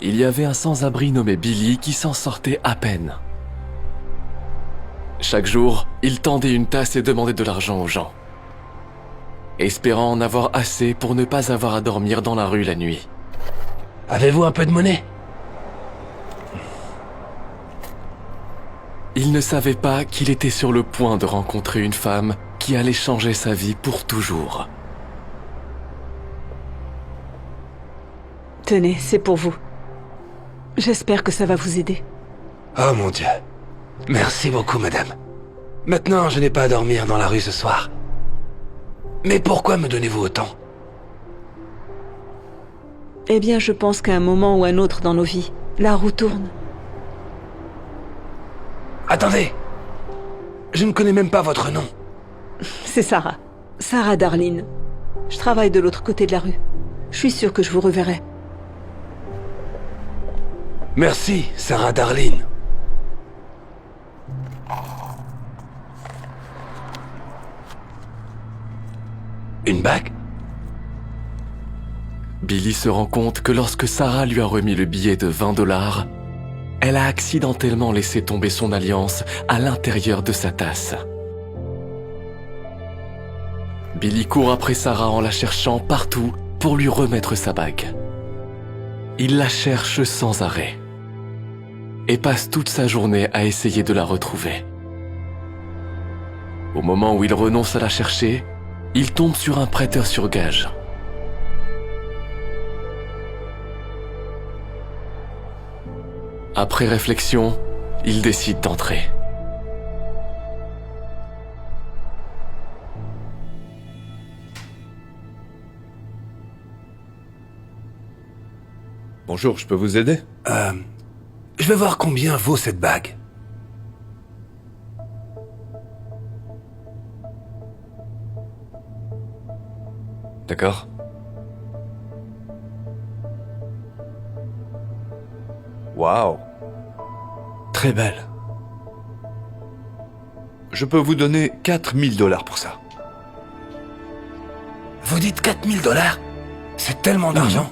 il y avait un sans-abri nommé Billy qui s'en sortait à peine. Chaque jour, il tendait une tasse et demandait de l'argent aux gens, espérant en avoir assez pour ne pas avoir à dormir dans la rue la nuit. Avez-vous un peu de monnaie? Il ne savait pas qu'il était sur le point de rencontrer une femme qui allait changer sa vie pour toujours. Tenez, c'est pour vous. J'espère que ça va vous aider. Oh mon Dieu. Merci beaucoup, madame. Maintenant, je n'ai pas à dormir dans la rue ce soir. Mais pourquoi me donnez-vous autant? Eh bien, je pense qu'à un moment ou un autre dans nos vies, la roue tourne. Attendez. Je ne connais même pas votre nom. C'est Sarah. Sarah Darlene. Je travaille de l'autre côté de la rue. Je suis sûre que je vous reverrai. Merci, Sarah Darlene. Une bague? Billy se rend compte que lorsque Sarah lui a remis le billet de 20 $, elle a accidentellement laissé tomber son alliance à l'intérieur de sa tasse. Billy court après Sarah en la cherchant partout pour lui remettre sa bague. Il la cherche sans arrêt et passe toute sa journée à essayer de la retrouver. Au moment où il renonce à la chercher, il tombe sur un prêteur sur gage. Après réflexion, il décide d'entrer. Bonjour, je peux vous aider? Je vais voir combien vaut cette bague. D'accord. Waouh! Très belle. Je peux vous donner 4000 $ pour ça. Vous dites 4000 $? C'est tellement d'argent.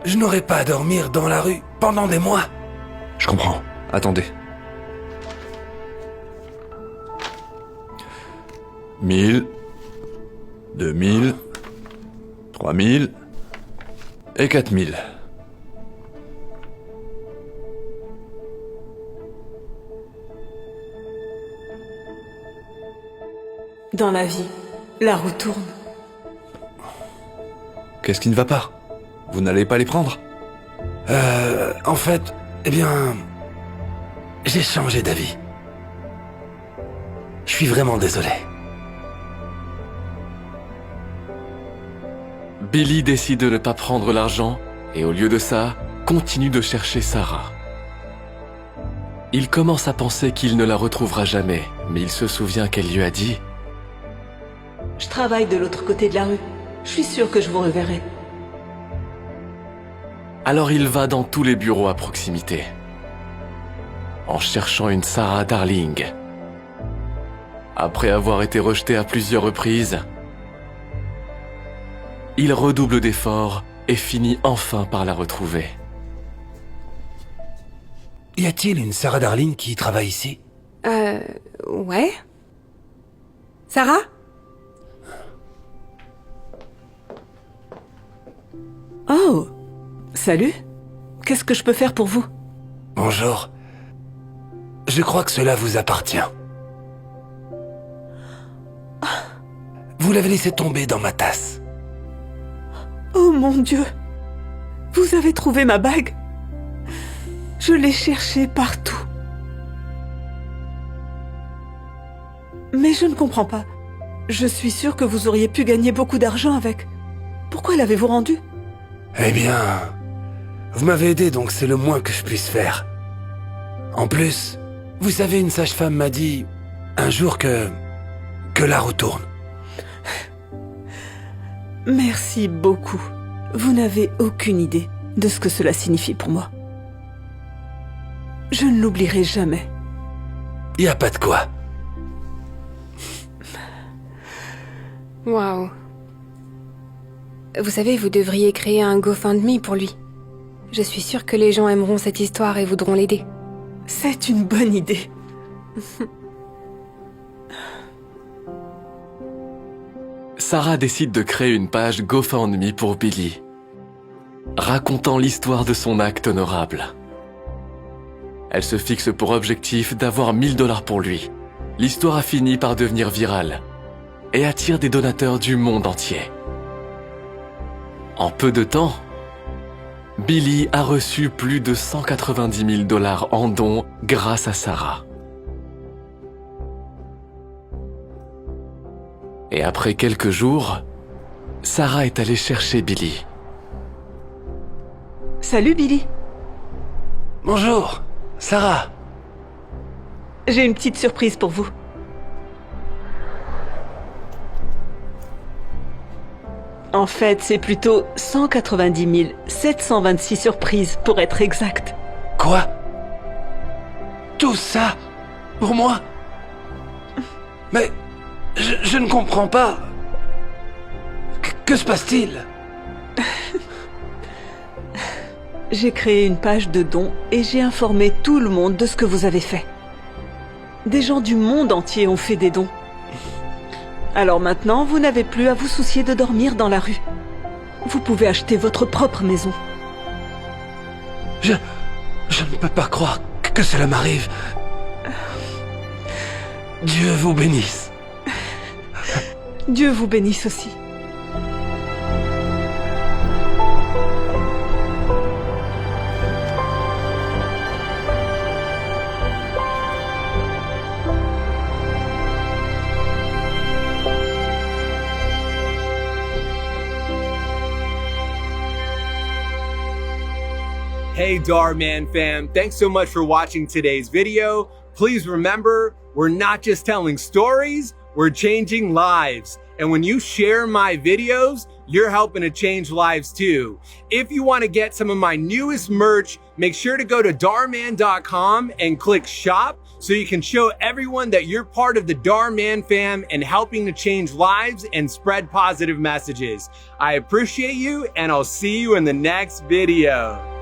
Je n'aurai pas à dormir dans la rue pendant des mois. Je comprends. Attendez. 1000, 2000, 3000 et 4000. Dans la vie, la roue tourne. Qu'est-ce qui ne va pas? Vous n'allez pas les prendre? En fait, eh bien... j'ai changé d'avis. Je suis vraiment désolé. Billy décide de ne pas prendre l'argent et au lieu de ça, continue de chercher Sarah. Il commence à penser qu'il ne la retrouvera jamais, mais il se souvient qu'elle lui a dit « Je travaille de l'autre côté de la rue. Je suis sûre que je vous reverrai. » Alors il va dans tous les bureaux à proximité, en cherchant une Sarah Darling. Après avoir été rejeté à plusieurs reprises, il redouble d'efforts et finit enfin par la retrouver. Y a-t-il une Sarah Darlene qui travaille ici? Ouais. Sarah? Oh, salut. Qu'est-ce que je peux faire pour vous? Bonjour. Je crois que cela vous appartient. Vous l'avez laissé tomber dans ma tasse. Oh mon Dieu! Vous avez trouvé ma bague? Je l'ai cherchée partout. Mais je ne comprends pas. Je suis sûre que vous auriez pu gagner beaucoup d'argent avec. Pourquoi l'avez-vous rendue? Eh bien... vous m'avez aidé, donc c'est le moins que je puisse faire. En plus, vous savez, une sage-femme m'a dit... un jour que la roue tourne. Merci beaucoup. Vous n'avez aucune idée de ce que cela signifie pour moi. Je ne l'oublierai jamais. Y a pas de quoi. Waouh. Vous savez, vous devriez créer un GoFundMe pour lui. Je suis sûre que les gens aimeront cette histoire et voudront l'aider. C'est une bonne idée. Sarah décide de créer une page GoFundMe pour Billy, racontant l'histoire de son acte honorable. Elle se fixe pour objectif d'avoir 1000 $ pour lui. L'histoire a fini par devenir virale et attire des donateurs du monde entier. En peu de temps, Billy a reçu plus de 190 000 $ en dons grâce à Sarah. Et après quelques jours, Sarah est allée chercher Billy. Salut Billy. Bonjour, Sarah. J'ai une petite surprise pour vous. En fait, c'est plutôt 190 726 surprises pour être exact. Quoi? Tout ça? Pour moi? Mais je ne comprends pas. Que se passe-t-il? J'ai créé une page de dons et j'ai informé tout le monde de ce que vous avez fait. Des gens du monde entier ont fait des dons. Alors maintenant, vous n'avez plus à vous soucier de dormir dans la rue. Vous pouvez acheter votre propre maison. Je ne peux pas croire que cela m'arrive. Dieu vous bénisse. Dieu vous bénisse aussi. Hey Dhar Mann fam, thanks so much for watching today's video. Please remember, we're not just telling stories, we're changing lives. And when you share my videos, you're helping to change lives too. If you want to get some of my newest merch, make sure to go to dharmann.com and click shop so you can show everyone that you're part of the Dhar Mann fam and helping to change lives and spread positive messages. I appreciate you and I'll see you in the next video.